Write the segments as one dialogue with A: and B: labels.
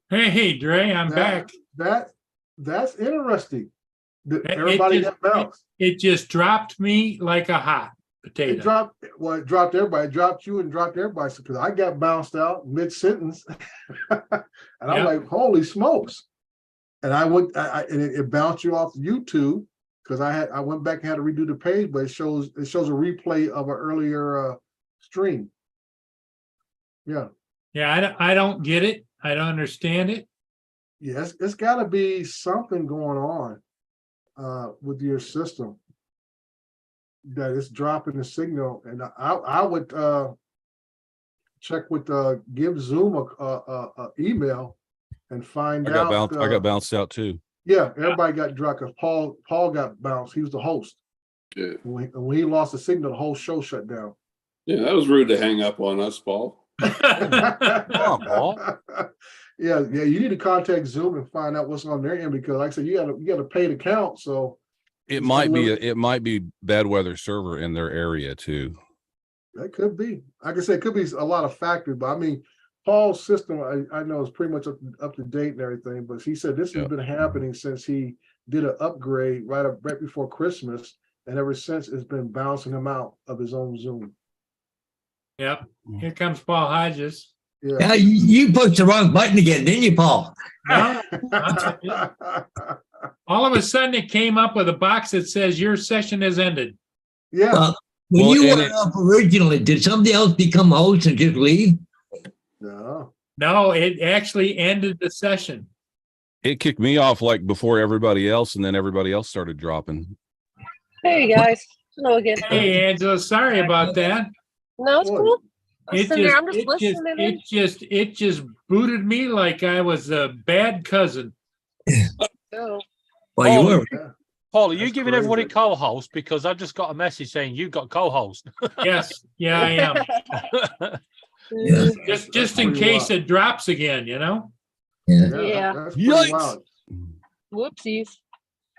A: Hey, Dre, I'm back.
B: That's interesting.
A: It
B: Everybody
A: just-
B: got bounced.
A: It just dropped me like a hot
B: It
A: potato.
B: dropped everybody. It dropped you and dropped everybody because I got bounced out mid sentence, and I'm
A: Yep.
B: like, "Holy smokes!" And and it bounced you off YouTube because I went back and had to redo the page, but it shows a replay of an earlier stream. Yeah,
A: Yeah, I don't get it. I don't understand it.
B: yes, it's got to be something going on with your system that it's dropping the signal, and I would check with give Zoom a email and find out.
C: I got bounced out too.
B: Yeah, everybody got dropped because Paul got bounced. He was the host.
D: Yeah.
B: When he lost the signal, the whole show shut down.
D: Yeah, that was rude to hang up on us, Paul.
C: Come on, Paul.
B: Yeah, you need to contact Zoom and find out what's on their end because, like I said, you got to pay the count. So
C: It might be bad weather server in their area too.
B: that could be. Like I said, it could be a lot of factors, but I mean, Paul's system I know is pretty much up to date and everything. But he said this has been happening since he did an upgrade right before Christmas, and ever since it's been bouncing him out of his own Zoom.
A: Yep. Here comes Paul Hodges.
B: Yeah.
E: Now, you pushed the wrong button again, didn't you, Paul?
A: No, all of a sudden it came up with a box that says your session has ended.
B: Yeah.
E: Well, when
C: Well,
E: you
C: and
E: went up originally, did somebody else become host and just leave?
B: No.
A: No, it actually ended the session.
C: It kicked me off like before everybody else, and then everybody else started dropping.
F: Hey guys, hello again.
A: Hey, Angela, sorry about that.
F: No, it's cool. I'm
A: It
F: sitting there. I'm just listening in.
A: it just booted me like I was a bad cousin.
F: Oh,
E: Well, you
G: Oh,
E: were.
B: Yeah.
G: Paul, are you
B: That's
G: giving everybody
B: crazy.
G: co-host? Because I've just got a message saying you got co-host.
A: Yes, yeah, I am.
E: Yeah.
A: Just in
B: pretty
A: case
B: wild.
A: it drops again, you know?
F: Yeah.
B: That's pretty
E: Yikes.
B: wild.
F: Whoopsies.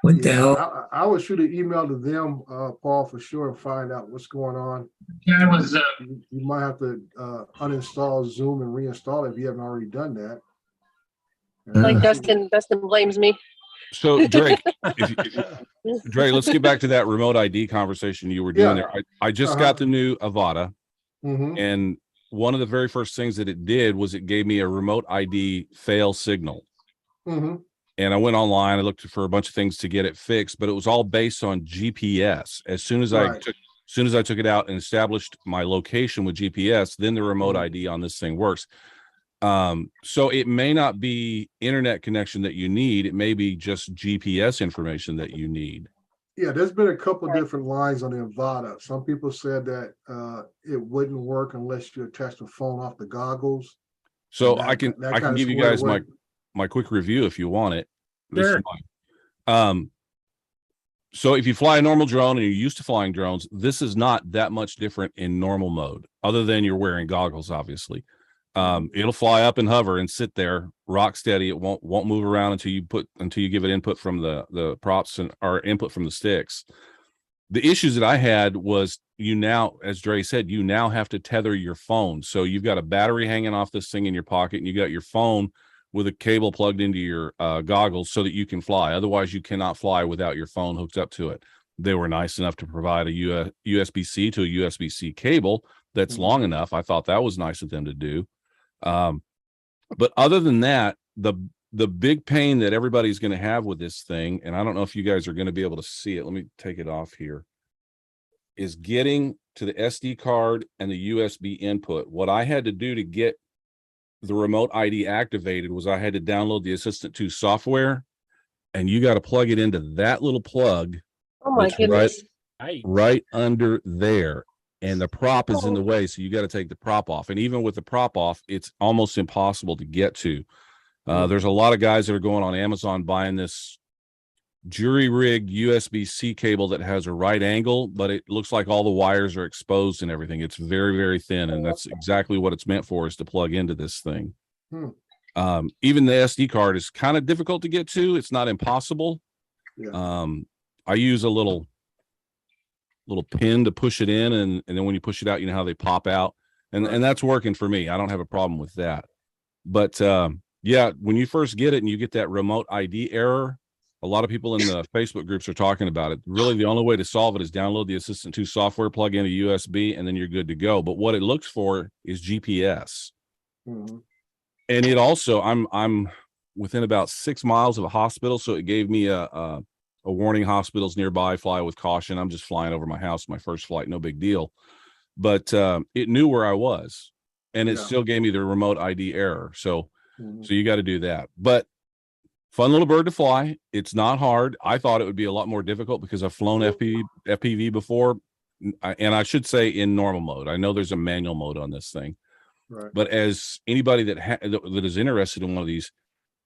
E: What the
B: Yeah,
E: hell?
B: I would shoot an email to them, Paul, for sure, and find out what's going on.
A: I was
B: You might have to uninstall Zoom and reinstall it if you haven't already done that.
F: Like
E: Uh,
F: Dustin blames me.
C: So Drake, Drake, let's get back to that remote ID conversation you were doing
B: Yeah.
C: there. I just got the new Avata,
B: Mhm.
C: and one of the very first things that it did was it gave me a remote ID fail signal.
B: Mhm.
C: And I went online, I looked for a bunch of things to get it fixed, but it was all based on GPS. As soon as
B: Right.
C: I took it out and established my location with GPS, then the remote
B: Mhm.
C: ID on this thing works. So it may not be internet connection that you need, it may be just GPS information that you need.
B: Yeah, there's been a couple different lines on the Avata. Some people said that it wouldn't work unless you attach the phone off the goggles.
C: So
B: That-
C: I can
B: that
C: I can
B: kinda
C: give you
B: squared
C: guys
B: away.
C: my quick review if you want it. This is
A: Sure.
C: mine. So if you fly a normal drone and you're used to flying drones, this is not that much different in normal mode, other than you're wearing goggles, obviously. It'll fly up and hover and sit there rock steady. It won't move around until you give it input from the props or input from the sticks. The issues that I had was as Dre said, you now have to tether your phone. So you've got a battery hanging off this thing in your pocket, and you got your phone with a cable plugged into your goggles so that you can fly. Otherwise, you cannot fly without your phone hooked up to it. They were nice enough to provide a USB-C to a USB-C cable that's long enough. I thought that was nice of them to do. But other than that, the big pain that everybody's going to have with this thing, and I don't know if you guys are going to be able to see it. Let me take it off here. Is getting to the SD card and the USB input. What I had to do to get the remote ID activated was I had to download the Assistant 2 software, and you got to plug it into that little plug
F: Oh my
C: That's
F: goodness.
G: Hey,
C: right under there. And the prop is in the way, so you got to take the prop off. And even with the prop off, it's almost impossible to get to. There's a lot of guys that are going on Amazon buying this jury rigged USB-C cable that has a right angle, but it looks like all the wires are exposed and everything. It's very, very thin, and that's exactly what it's meant for, is to plug into this thing. Even the SD card is kind of difficult to get to. It's not impossible.
B: Yeah.
C: I use a little pin to push it in, and then when you push it out, you know how they pop out, and that's working for me. I don't have a problem with that. But Yeah, when you first get it and you get that remote ID error, a lot of people in the Facebook groups are talking about it. Really, the only way to solve it is download the Assistant 2 software, plug in a USB, and then you're good to go. But what it looks for is GPS.
B: Mhm.
C: And it also, I'm within about 6 miles of a hospital, so it gave me a warning: hospitals nearby, fly with caution. I'm just flying over my house, my first flight, no big deal. But it knew where I was, and it
B: Yeah.
C: still gave me the remote ID error. So
B: Mhm.
C: you got to do that. But fun little bird to fly. It's not hard. I thought it would be a lot more difficult because I've flown FPV before, and I should say in normal mode. I know there's a manual mode on this thing,
B: Right.
C: but as anybody that is interested in one of these,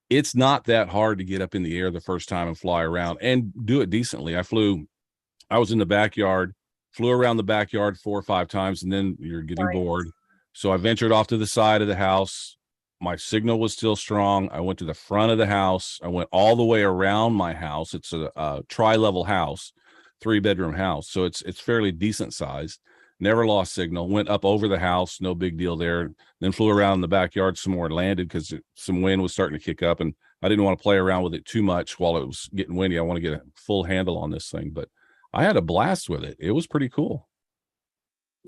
C: it's not that hard to get up in the air the first time and fly around and do it decently. I was in the backyard, flew around the backyard 4 or 5 times, and then you're getting
F: Nice.
C: bored. So I ventured off to the side of the house. My signal was still strong. I went to the front of the house. I went all the way around my house. It's a tri-level house, 3-bedroom house. So it's fairly decent size. Never lost signal. Went up over the house. No big deal there. Then flew around in the backyard some more and landed because some wind was starting to kick up. And I didn't want to play around with it too much while it was getting windy. I want to get a full handle on this thing. But I had a blast with it. It was pretty cool.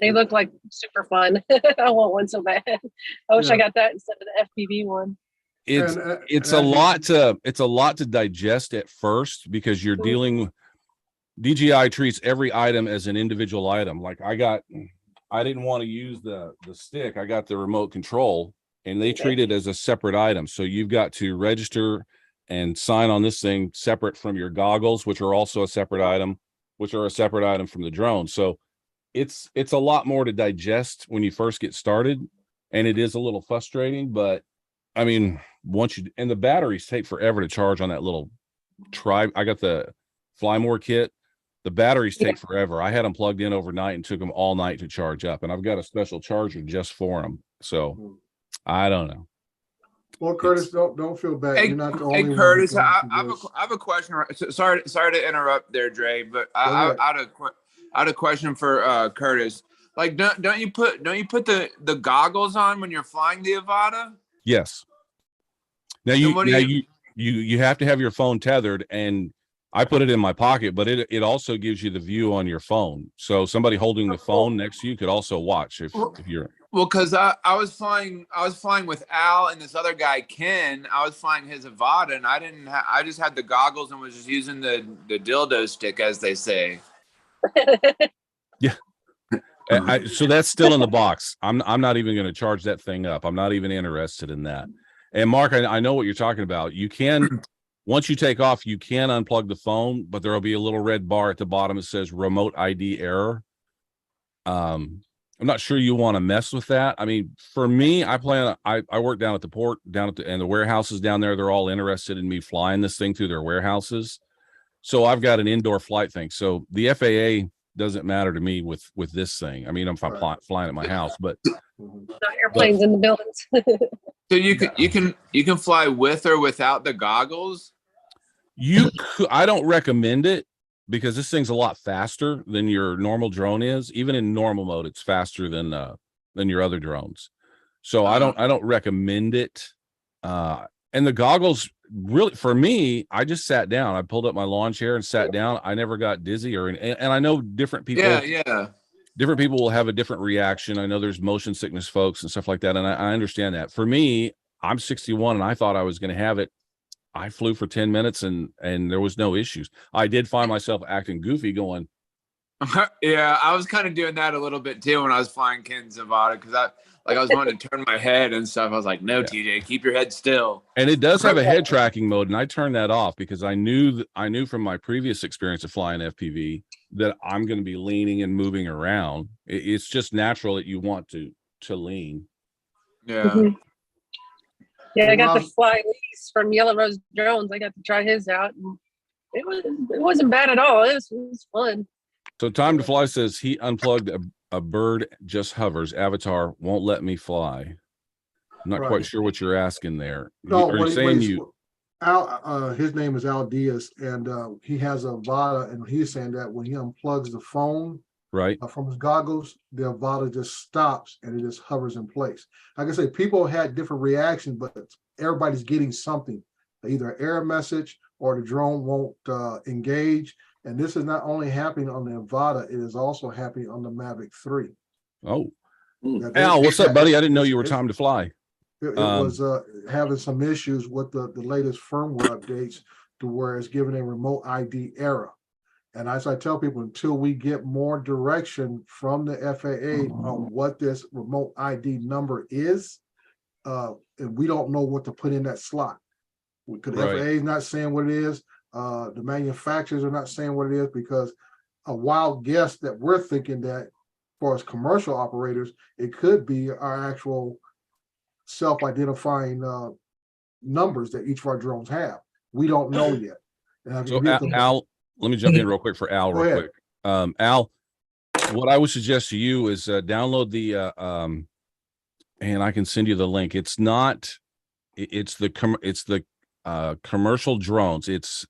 F: They look like super fun. I want one so bad. I wish I got that instead of the FPV one.
C: It's
B: And,
C: it's
B: and
C: a
B: as you-
C: lot to digest at first because you're dealing. DJI treats every item as an individual item. Like I didn't want to use the stick. I got the remote control, and they treat it as a separate item. So you've got to register and sign on this thing separate from your goggles, which are also a separate item, which are a separate item from the drone. So it's a lot more to digest when you first get started, and it is a little frustrating. But I mean, and the batteries take forever to charge on that little I got the Flymore kit. The batteries take forever. I had them plugged in overnight and took them all night to charge up, and I've got a special charger just for them. So I don't know.
B: Well, Curtis, don't feel bad.
H: Hey,
B: You're not the only
H: hey
B: one.
H: Curtis,
B: who's going
H: I
B: through this.
H: have a question. Sorry to interrupt there, Dre, but
B: Go
H: I
B: ahead.
H: had a question for Curtis. Like, don't you put the goggles on when you're flying the Avata?
C: Yes. Now you have to have your phone tethered, and I put it in my pocket, but it also gives you the view on your phone. So somebody holding the phone next to you could also watch if you're.
H: Well, because I was flying with Al and this other guy Ken. I was flying his Avata, and I just had the goggles and was just using the dildo stick, as they say.
C: Yeah. So that's still in the box. I'm not even going to charge that thing up. I'm not even interested in that. And Mark, I know what you're talking about. You can, once you take off, you can unplug the phone, but there'll be a little red bar at the bottom that says remote ID error. I'm not sure you want to mess with that. I mean, for me, I work down at the port, and the warehouses down there. They're all interested in me flying this thing through their warehouses. So I've got an indoor flight thing. So the FAA doesn't matter to me with this thing. I mean, if I'm flying at my house, but
B: Mhm.
F: Not airplanes in the buildings.
H: So you can fly with or without the goggles.
C: I don't recommend it because this thing's a lot faster than your normal drone is. Even in normal mode, it's faster than your other drones. So I don't recommend it. And the goggles, really, for me, I just sat down. I pulled up my lawn chair and sat down. I never got dizzy and I know different people.
H: Yeah.
C: Different people will have a different reaction. I know there's motion sickness folks and stuff like that. And I understand that. For me, I'm 61 and I thought I was going to have it. I flew for 10 minutes and there was no issues. I did find myself acting goofy going.
H: Yeah, I was kind of doing that a little bit too when I was flying Ken's Avata because I was wanting to turn my head and stuff. I was like, no,
C: Yeah.
H: TJ, keep your head still.
C: And it does have a head tracking mode, and I turned that off because I knew from my previous experience of flying FPV that I'm going to be leaning and moving around. It's just natural that you want to lean.
H: Yeah.
F: Mhm. Yeah, I got
B: Well,
F: to fly Lee's from Yellow Rose Drones. I got to try his out. And it wasn't bad at all. It was fun.
C: So Time to Fly says he unplugged a bird just hovers. Avatar won't let me fly. I'm not
B: Right.
C: quite sure what you're asking there.
B: No,
C: Are you saying
B: Al, his name is Al Diaz, and he has a Avata, and he's saying that when he unplugs the phone,
C: Right.
B: from his goggles, the Avata just stops and it just hovers in place. Like I say, people had different reactions, but everybody's getting something, either an error message or the drone won't engage. And this is not only happening on the Avata, it is also happening on the Mavic 3.
C: Oh,
B: That
C: Al, what's up, buddy? I didn't know you were
B: it's-
C: time to fly.
B: It was having some issues with the latest firmware updates to where it's giving a remote ID error. And as I tell people, until we get more direction from the FAA on what this remote ID number is, and we don't know what to put in that slot. Because the
C: Right.
B: FAA is not saying what it is. The manufacturers are not saying what it is, because a wild guess that we're thinking that for us commercial operators, it could be our actual self-identifying numbers that each of our drones have. We don't know yet. And I can
C: So
B: give you
C: Al, let me jump in real quick for Al,
B: Go
C: real
B: ahead.
C: quick. Al, what I would suggest to you is download the and I can send you the link. It's not, it's the commercial drones. It's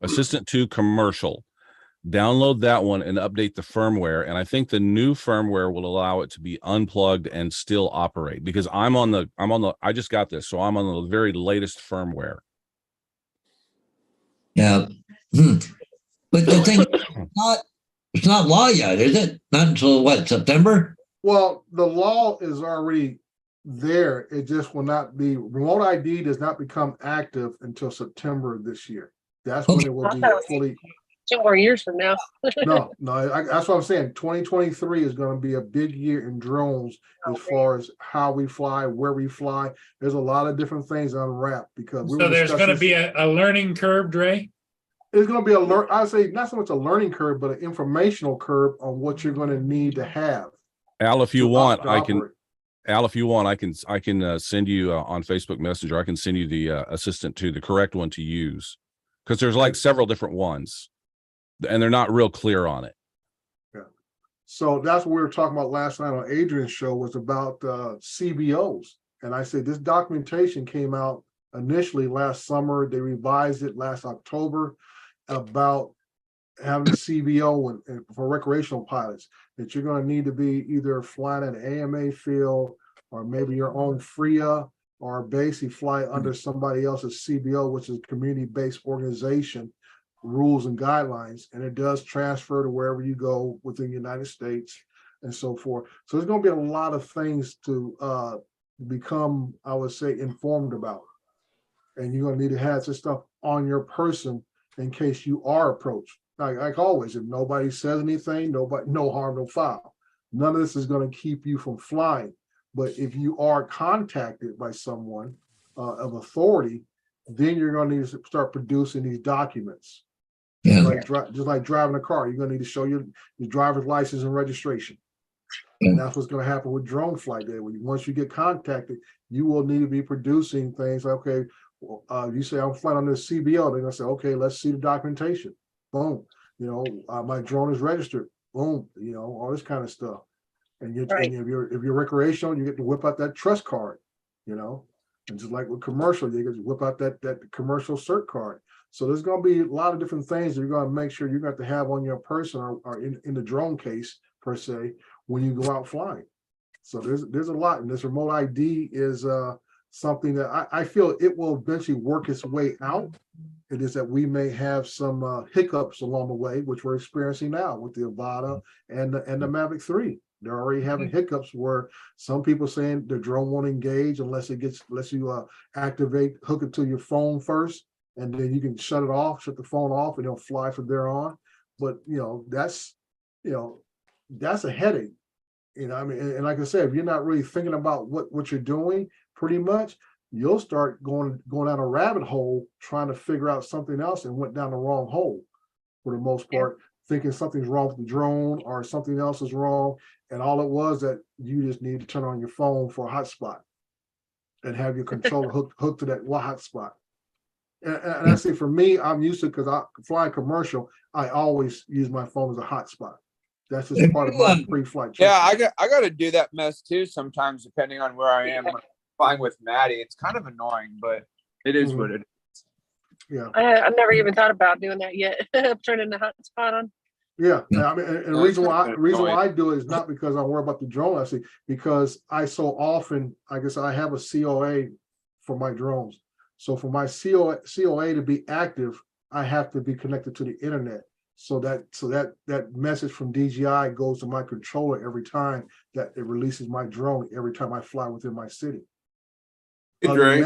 C: Assistant 2 commercial. Download that one and update the firmware. And I think the new firmware will allow it to be unplugged and still operate, because I just got this. So I'm on the very latest firmware.
E: Yeah. But the thing, it's not law yet, is it? Not until what, September?
B: Well, the law is already there. It just will not be, remote ID does not become active until September of this year. That's when it will be fully.
F: 2 more years from now.
B: No, that's what I'm saying. 2023 is going to be a big year in drones as far as how we fly, where we fly. There's a lot of different things unwrapped because we
A: So
B: were
A: there's going to
B: discussing-
A: be a learning curve, Dre?
B: It's going to be I'd say not so much a learning curve, but an informational curve on what you're going to need to have.
C: Al, if you want,
B: to
C: I can.
B: operate.
C: Al, if you want, I can send you on Facebook Messenger. I can send you the Assistant 2, the correct one to use, because there's like several different ones, and they're not real clear on it.
B: So that's what we were talking about last night on Adrian's show, was about CBOs. And I said this documentation came out initially last summer. They revised it last October about having a CBO and for recreational pilots, that you're going to need to be either flying an AMA field or maybe your own FRIA, or basically fly under somebody else's CBO, which is a community-based organization, rules and guidelines. And it does transfer to wherever you go within the United States and so forth. So there's going to be a lot of things to become, I would say, informed about. And you're going to need to have this stuff on your person in case you are approached. Like always, if nobody says anything, no harm, no foul. None of this is going to keep you from flying. But if you are contacted by someone of authority, then you're going to need to start producing these documents.
E: Yeah.
B: Just like driving a car, you're going to need to show your driver's license and registration. And that's what's going to happen with drone flight day. Once you get contacted, you will need to be producing things like, okay, you say I'm flying under the CBO, they're going to say, okay, let's see the documentation. Boom. My drone is registered. Boom. All this kind of stuff. And if you're recreational, you get to whip out that trust card, and just like with commercial, you get to whip out that commercial cert card. So there's going to be a lot of different things that you're going to make sure you're going to have on your person or in the drone case per se when you go out flying. So there's a lot, and this remote ID is something that I feel it will eventually work its way out. It is that we may have some hiccups along the way, which we're experiencing now with the Avata and the Mavic 3. They're already having hiccups where some people saying the drone won't engage unless you activate, hook it to your phone first, and then you can shut the phone off, and it'll fly from there on. But that's a headache. And like I said, if you're not really thinking about what you're doing, pretty much you'll start going down a rabbit hole trying to figure out something else, and went down the wrong hole for the most part, thinking something's wrong with the drone or something else is wrong. And all it was that you just need to turn on your phone for a hotspot and have your controller hooked to that hotspot. And I say for me, I'm used to, because I fly commercial, I always use my phone as a hotspot. That's just part of my pre-flight.
H: Yeah, I got to do that mess too sometimes, depending on where I am flying with Maddie. It's kind of annoying, but it is what it is.
B: Yeah,
F: I've never even thought about doing that yet. Turning the hotspot on.
B: Yeah,
E: Yeah.
B: I mean, and the
D: Yeah,
B: reason why,
D: okay.
B: reason why I do it is not because I worry about the drone, I see, because I so often, I guess I have a COA for my drones. So for my COA to be active, I have to be connected to the internet. So that message from DJI goes to my controller every time that it releases my drone, every time I fly within my city.
D: Hey,
B: Other
D: Dre,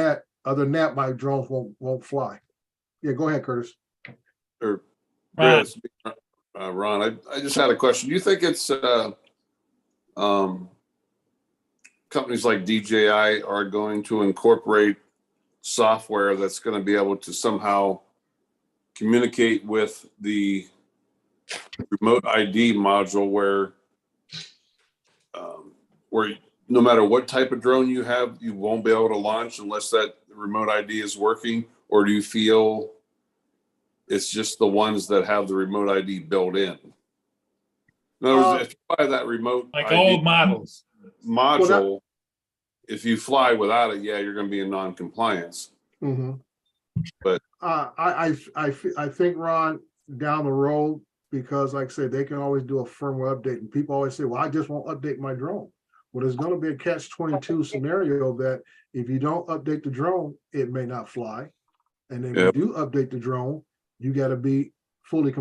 B: than that, my drones won't fly. Yeah, go ahead, Curtis.
D: or
A: Ron.
D: Chris, Ron, I just had a question. Do you think it's companies like DJI are going to incorporate software that's going to be able to somehow communicate with the remote ID module where no matter what type of drone you have, you won't be able to launch unless that remote ID is working? Or do you feel it's just the ones that have the remote ID built in? In other words, if you buy that remote
A: Like
D: ID
A: old models.
D: module, if you fly without it, yeah, you're going to be in non-compliance.
B: Mhm.
D: But-
B: I think, Ron, down the road, because like I said, they can always do a firmware update, and people always say, well, I just won't update my drone. Well, there's gonna be a catch-22 scenario that if you don't update the drone, it may not fly. And then when you
D: Yep.
B: do update the drone, you gotta be fully